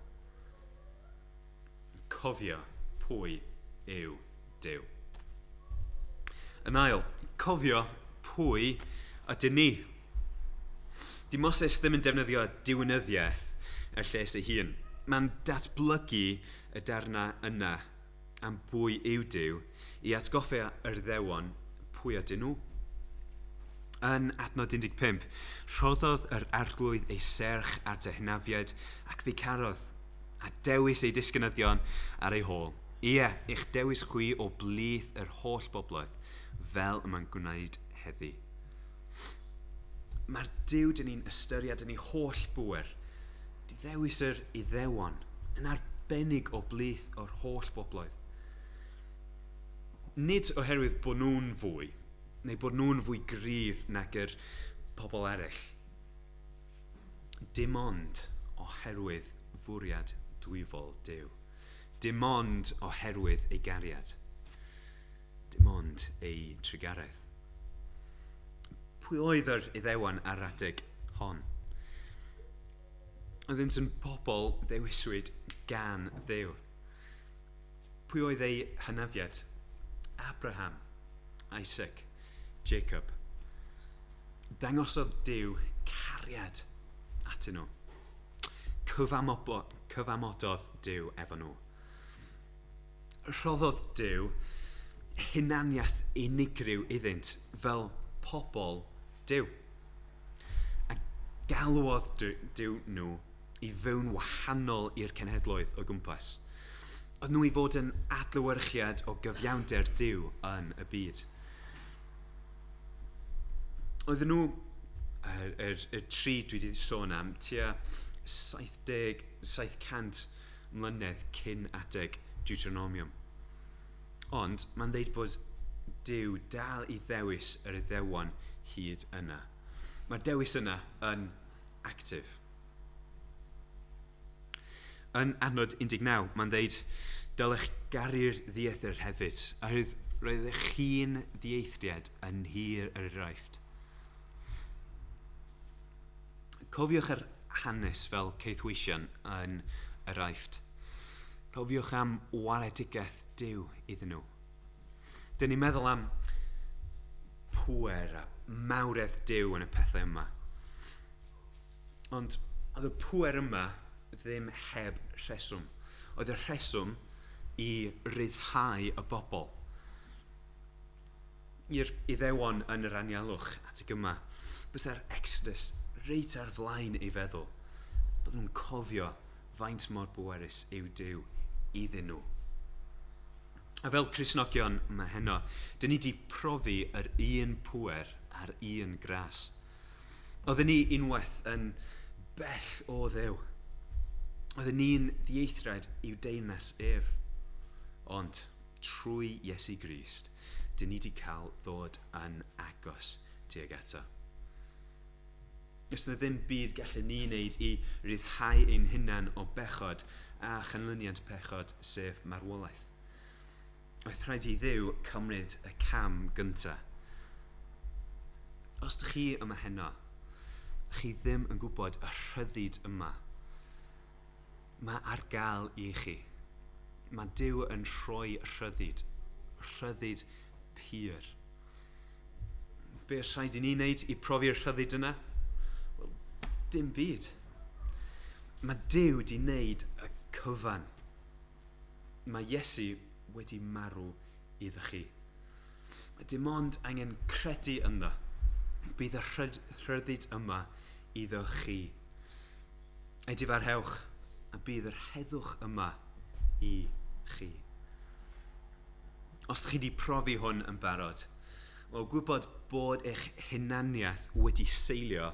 Cofio pwy yw Duw. Yn ail, cofio pwy ydyn ni. Di Moses ddim yn defnyddio diwnyddiaeth y lles ei hun. Mae'n datblygu y darna yna am pwy yw Duw i atgoffa yr Iddewon pwy ydyn nhw. Yn adnod 15, rhoddodd yr arglwydd ei serch ar dyhnafiad ac fe carodd, a dewis ei disgynyddion ar ei hôl. Ie, eich dewis chwi o blith yr holl bobloedd, fel y mae'n gwneud heddi. Mae'r Duw dyn ni'n ystyried yn ei holl bŵer, di ddewis yr Iddewon yn arbennig o blith o'r holl bobloedd. Nid oherwydd bod nhw'n fwy, neu bod nhw'n fwy gryf nag yr pobl eraill. Dim ond oherwydd fwriad dwyfol Duw. Dim ond oherwydd ei gariad. Dim ond ei trigaredd. Pwy oedd yr Iddewon ar adeg hon? Oeddent yn bobl ddewiswyd gan Dduw. Pwy oedd ei hynafiad? Abraham, Isaac, Jacob. Dangosodd Duw cariad atyn nhw. Cyfamododd Duw efo nhw. Rhoddodd Duw hunaniaeth unigryw iddynt fel pobl Duw. A galwodd Duw nhw i fewn wahanol i'r cenhedloedd o gwmpas. Oedd nhw i fod yn adlewyrchiad o gyfiawnder Duw yn y byd. Oedden nhw, y tri dwi wedi sôn am, tua 700 mlynedd cyn adeg Deuteronomium. Ond mae'n dweud bod Duw dal i ddewis yr Iddewon hyd yna. Mae'r dewis yna yn actif. Yn adnod 19, mae'n dweud, dylech garu'r ddiethyr hefyd, a roedd eich chi'n ddieithriad yn hir yr Iraifft. Cofiwch yr hanes fel ceithwysion yn yr Aifft. Cofiwch am waredigaeth Duw iddyn nhw. Dyn ni'n meddwl am pŵer a mawredd Duw yn y pethau yma. Ond oedd y pŵer yma ddim heb rheswm. Oedd y rheswm i ryddhau y bobl. I'r Iddewon yn yr anialwch at y gyma, bysa'r Exodus reit ar flaen ei feddwl, bod nhw'n cofio faint mor bwerus yw Duw iddyn nhw. A fel Cristnogion mae heno, dyn ni wedi profi yr un pŵer a'r un gras. Oedden ni unwaith yn bell o Dduw. Oedden ni'n ddieithriad i'w deyrnas ef. Ond trwy Iesu Grist, dyn ni wedi cael ddod yn agos tuag ato. Os yna ddim byd gallen ni wneud i ryddhau ein hunan o bechod a chanlyniad pechod sef marwolaeth. Oedd rhaid i Dduw cymryd y cam gyntaf. Os ydych chi yma heno, chi ddim yn gwybod y rhyddid yma. Mae ar gael i chi. Mae Duw yn rhoi rhyddid pur. Be oes rhaid i ni wneud i profi'r rhyddid yna? Wel, dim byd. Mae Duw wedi wneud y cyfan. Mae Iesu wedi marw iddo chi. Mae dim ond angen credu ynddo. Bydd y rhyddid yma iddo chi. Ei difarhewch, a bydd yr heddwch yma i chi. Os ydych chi wedi profi hwn yn barod, wel gwybod bod eich hunaniaeth wedi seilio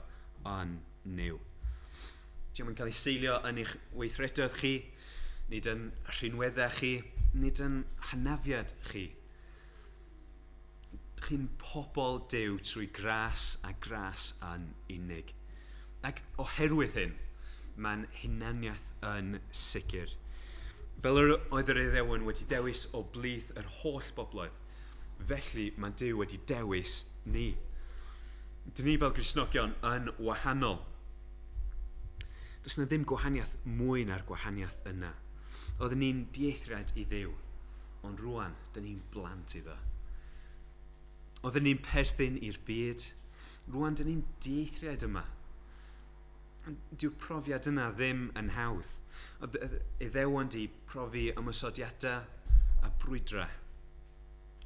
yn Nuw. Diolch yn cael ei seilio yn eich weithredoedd chi, nid yn rhinweddau chi, nid yn hynafiad chi. Chi'n pobl Duw trwy gras a gras yn unig. Ac oherwydd hyn, mae'n hunaniaeth yn sicr. Fel oedd yr Iddewon wedi dewis o blith yr holl bobloedd, felly mae Duw wedi dewis ni. Dyn ni fel Gristnogion yn wahanol. Does yna ddim gwahaniaeth mwy na'r gwahaniaeth yna. Oedden ni'n dieithriad i Dduw, ond rwan, dyn ni'n blant iddo. Oedden ni'n perthyn i'r byd, rwan dyn ni'n dieithriad yma. Dyw'r profiad yna ddim yn hawdd. Iddewon di profi ymosodiadau a brwydrau.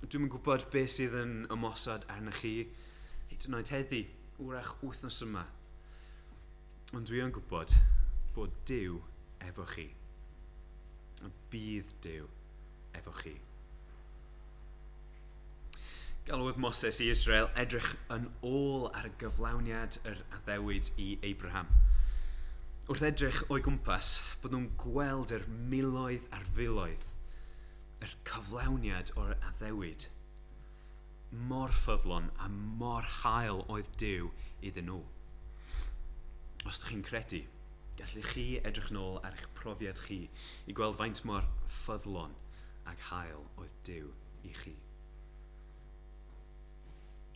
Dwi'n gwybod beth sydd yn ymosod arna chi, hyd yn oed heddi, wrach wythnos yma. Ond dwi yn gwybod bod Duw efo chi. A bydd Duw efo chi. Galwodd Moses i Israel edrych yn ôl ar y gyflawniad yr addewid i Abraham. Wrth edrych o'i gwmpas bod nhw'n gweld yr miloedd a'r filoedd, yr cyflawniad o'r addewid. Mor ffyddlon a mor hael oedd Duw iddyn nhw. Os ydych chi'n credu, gallech chi edrych nôl ar eich profiad chi i gweld faint mor ffyddlon ac hael oedd Duw i chi.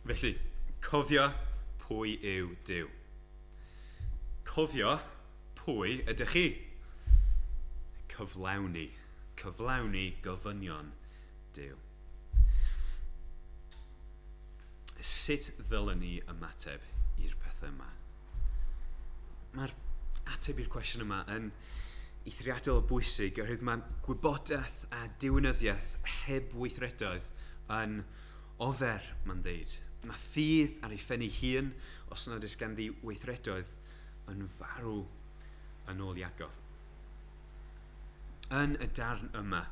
Felly, cofio pwy yw Duw. Cofio pwy ydych chi. Cyflawni gofynion Duw. Sut ddylen ni ymateb i'r pethau yma? Mae'r ateb i'r cwestiwn yma yn eithriadol o bwysig oherwydd mae gwybodaeth a diwinyddiaeth heb weithredoedd yn ofer, mae'n dweud. Mae ffydd ar ei phen ei hun os nad oes ganddi weithredoedd yn farw yn ôl Iago. Yn y darn yma,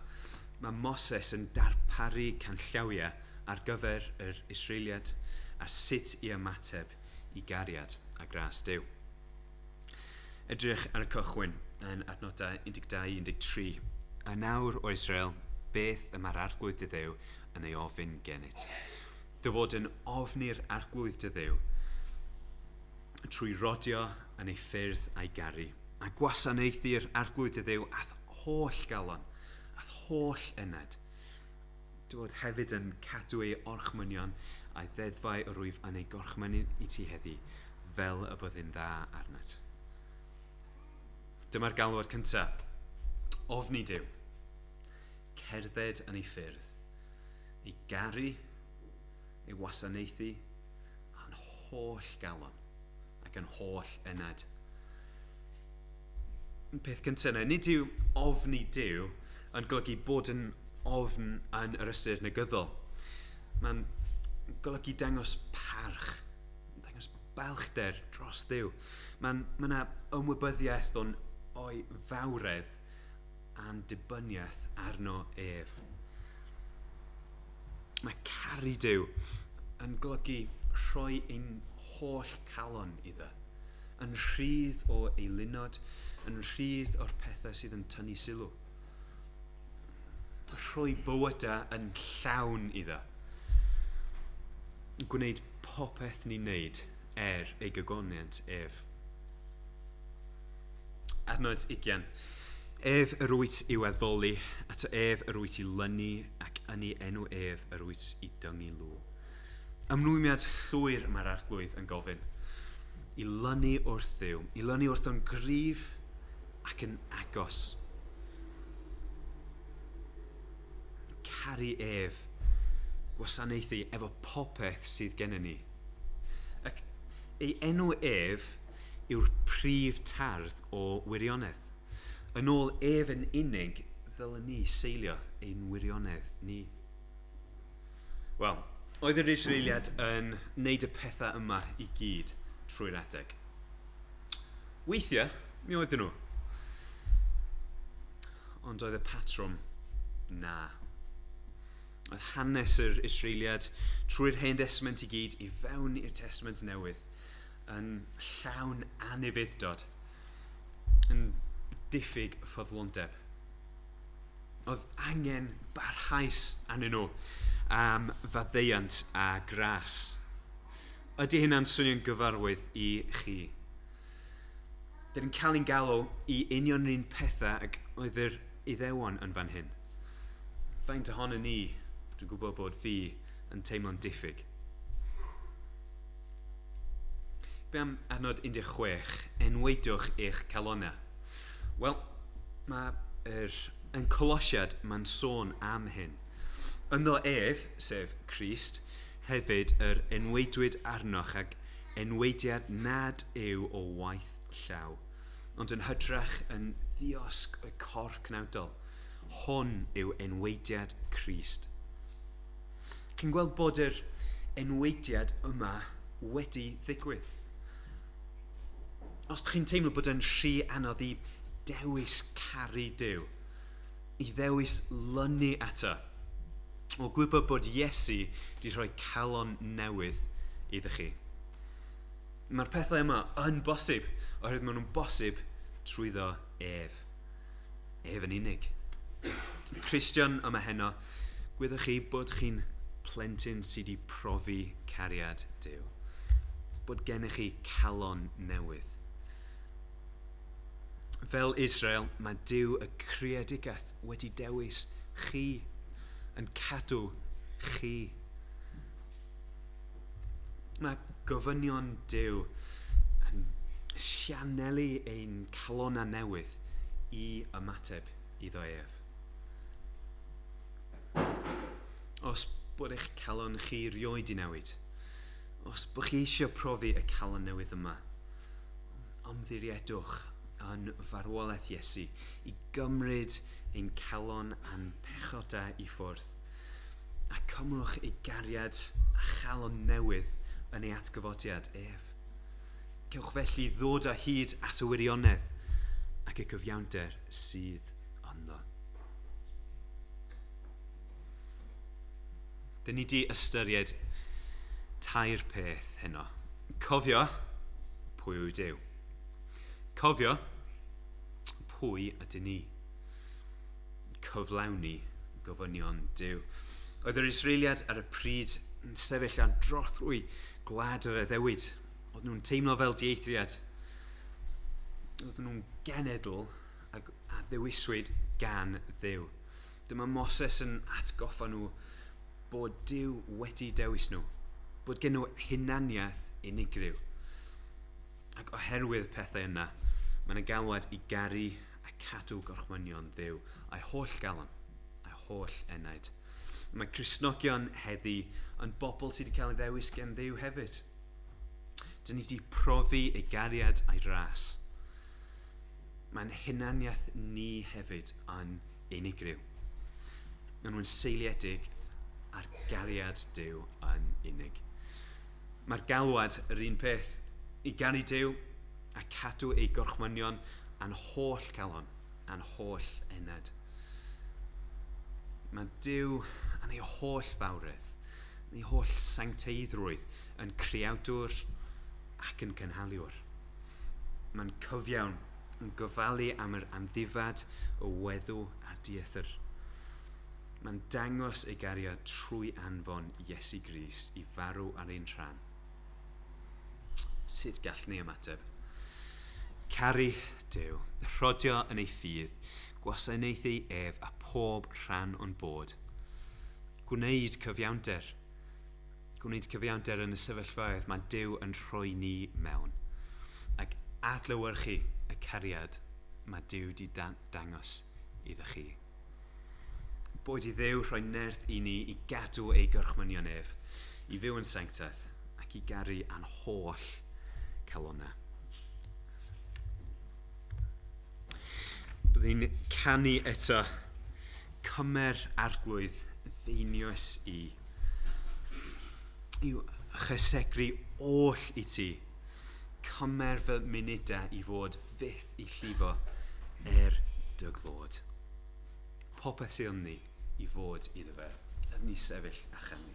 mae Moses yn darparu canllawiau ar gyfer yr Israeliad a sut i ymateb i gariad a gras Duw. Edrych ar y cychwyn yn adnodau 12-13. A nawr o Israel, beth y mae'r arglwydd dy Dduw yn ei ofyn gennyt. Dy fod yn ofni'r arglwydd dy Dduw trwy rodio yn ei ffyrdd a'i garu, a gwasanaethu'r arglwydd dy Dduw ath holl galon, ath holl ened. Dy fod hefyd yn cadw ei orchmynion a'i ddeddfau o rwyf yn ei gorchmynu i ti heddi, fel y byddyn dda arnat. Dyma'r galwad cyntaf. Ofni Duw. Cerdded yn ei ffyrdd. Ei garu, ei wasanaethu, a'n holl galon ac yn holl ened. Y peth cyntaf yna, nid yw ofni Duw yn golygu bod yn ofn yn yr ystyr negyddol. Mae'n golygu dangos parch, dangos balchder dros Dduw. Mae yna ymwybyddiaeth o'i fawredd a'n dibyniaeth arno ef. Mae caru Duw yn golygu rhoi ein holl calon iddo, yn rhydd o eilunod, yn rhydd o'r pethau sydd yn tynnu sylw. Rhoi bywydau yn llawn iddo. Gwneud popeth ni'n neud ei gygoniant ef. Adnod 20. Ef yr wyt i'w addoli, ato ef yr wyt i lynu, ac yn ei enw ef yr wyt i dyngu lw. Ymrwymiad llwyr mae'r arglwydd yn gofyn. I lynu wrth Dduw, i lynu wrth o'n gryf ac yn agos. Caru ef, gwasanaethu efo popeth sydd gennym ni. Ac ei enw ef yw'r prif tardd o wirionedd. Yn ôl ef yn unig, ddylen ni seilio ein wirionedd ni. Wel, oedd yr Israeliad yn wneud y pethau yma i gyd trwy'r adeg. Weithiau, mi oedden nhw. Ond oedd y patrwm na. Oedd hanes yr Israeliad trwy'r Hen Testament i gyd i fewn i'r Testament Newydd yn llawn anufuddod, yn diffyg ffyddlondeb. Oedd angen barhaus arnyn nhw am faddeuant a gras. Ydy hynna'n swnio'n gyfarwydd i chi? dyn ni'n cael ein galw i union yr un pethau ac oedd yr Iddewon yn fan hyn. Faint ohono ni, dwi'n gwybod bod fi yn teimlo'n diffyg. Be am adnod 16, enweidwch eich calonnau. Wel, yn Colosiad mae'n sôn am hyn. Ynddo ef, sef Crist, hefyd yr enweidwyd arnoch ac enweidiad nad yw o waith llaw, ond yn hytrach yn ddiosg y corff cnawdol. Hon yw enweidiad Crist. Chi'n gweld bod yr enweidiad yma wedi ddigwydd. Os chi'n teimlo bod yn rhy anodd i dewis caru Duw, i ddewis lynu ato, o gwybod bod Iesu wedi rhoi calon newydd iddo chi. Mae'r pethau yma yn bosib, oherwydd maen nhw'n bosib trwyddo ef. Ef yn unig. Cristion yma heno, gwyddwch chi bod chi'n plentyn sydd wedi profi cariad Duw. Bod gennych chi calon newydd. Fel Israel, mae Duw y creadigaeth wedi dewis chi, yn cadw chi. Mae gofynion Duw yn sianelu ein calonnau newydd i ymateb iddo ef. Os bod eich calon chi rioed i newid, os bod chi eisiau profi y calon newydd yma, ymddiriedwch yn farwolaeth Iesu i gymryd ein calon a'n pechota i ffwrdd, a cymrwch ei gariad a chalon newydd yn ei atgyfodiad ef. Cewch felly ddod â hyd at y wirionedd ac y cyfiawnder sydd ynddo. Dyn ni di ystyried tair peth heno. Cofio pwy yw Duw. Cofio pwy ydyn ni. Cyflawni gofynion Duw. Oedd yr Israeliad ar y pryd yn sefyll ar drothwy gwlad yr Iddewyd. Oedd nhw'n teimlo fel dieithriad. Oedd nhw'n genedl a ddewiswyd gan Dduw. Dyma Moses yn atgoffa nhw bod Duw wedi dewis nhw. Bod gen nhw hunaniaeth unigryw. Ac oherwydd pethau yna, mae'n galwad i garu a cadw gorchmynion Dduw, a'i holl galon, a'i holl enaid. Mae Cristnogion heddi yn bobl sydd wedi cael ei ddewis gen Dduw hefyd. Dyn ni wedi profi ei gariad a'i ras. Mae'n hunaniaeth ni hefyd yn unigryw. Maen nhw'n seiliedig ar gariad Duw yn unig. Mae'r galwad yr un peth, i garu Duw a cadw ei gorchmynion a'n holl calon, a'n holl ened. Mae Duw yn ei holl fawredd, yn ei holl sancteiddrwydd, yn creawdwr ac yn cynhaliwr. Mae'n cyfiawn yn gofalu am yr amddifad o weddw a diethyr. Mae'n dangos ei gariad trwy anfon Iesu Grist i farw ar ein rhan. Sut gall ni ymateb? Caru Duw, rhodio yn ei ffydd, gwasanaethu ef a pob rhan o'n bod. Gwneud cyfiawnder. Gwneud cyfiawnder yn y sefyllfaoedd mae Duw yn rhoi ni mewn. Ac adlewyrchu y cariad mae Duw di dangos iddo chi. Boed i Dduw rhoi nerth i ni i gadw ei gorchmynion ef, i fyw yn sanctaeth ac i garu a'n holl calonnau. Byddwn ni'n canu eto cymer arglwydd ddeinios i'w chysegru oll i ti. Cymer fy munudau i fod fyth i llifo dy glod. Popeth sy'n ni i fod iddo fe, yn ni sefyll a chanu.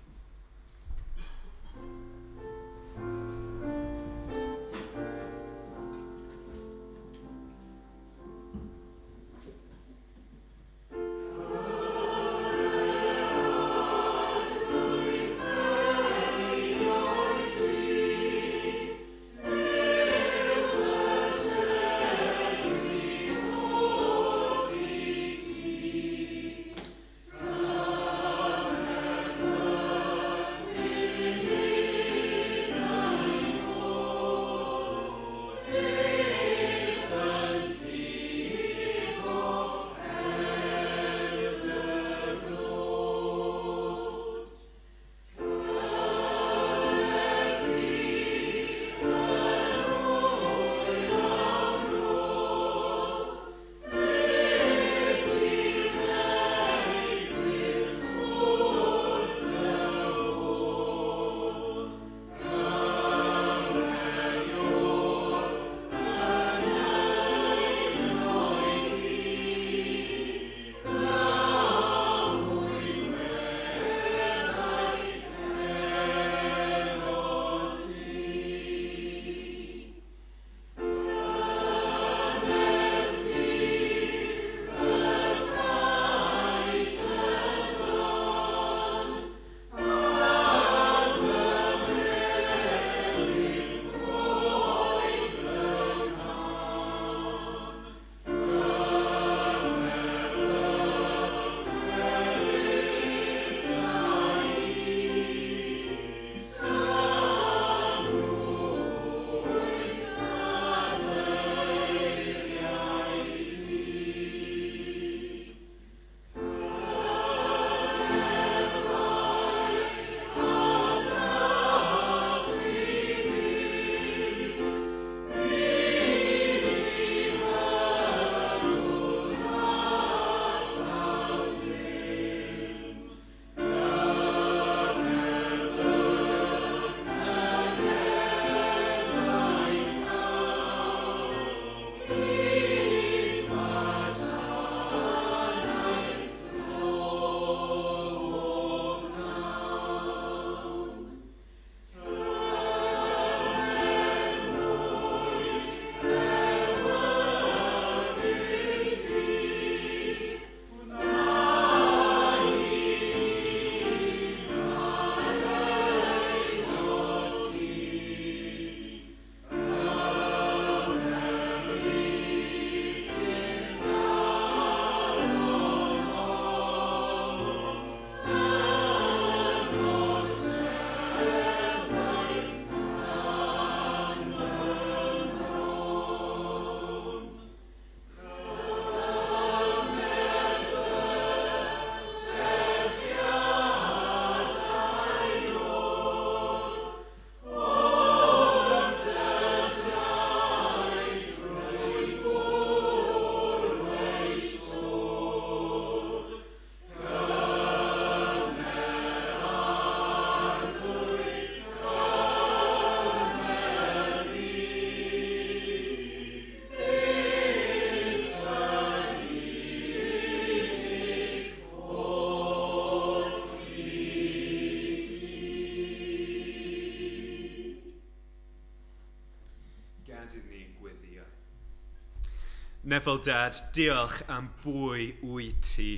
Nefel Dad, diolch am bwy wyt ti.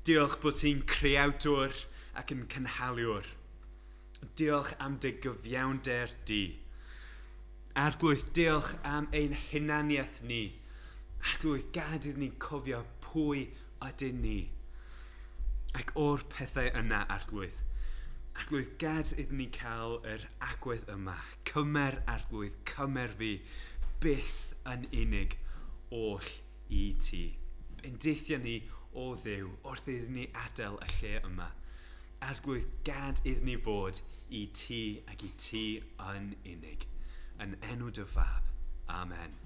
Diolch bod ti'n creawdwr ac yn cynhaliwr. Diolch am dy gyfiawnder di. Arglwydd, diolch am ein hunaniaeth ni. Arglwydd, gad iddyn ni cofio pwy ydyn ni. Ac o'r pethau yna, Arglwydd, gad iddyn ni cael yr agwedd yma. Cymer, Arglwydd, cymer fi, byth yn unig oll i ti. Bendithio ni o Dduw wrth iddyn ni adael y lle yma. Arglwydd, gad iddyn ni fod i ti ac i ti yn unig. Yn enw dy fab. Amen.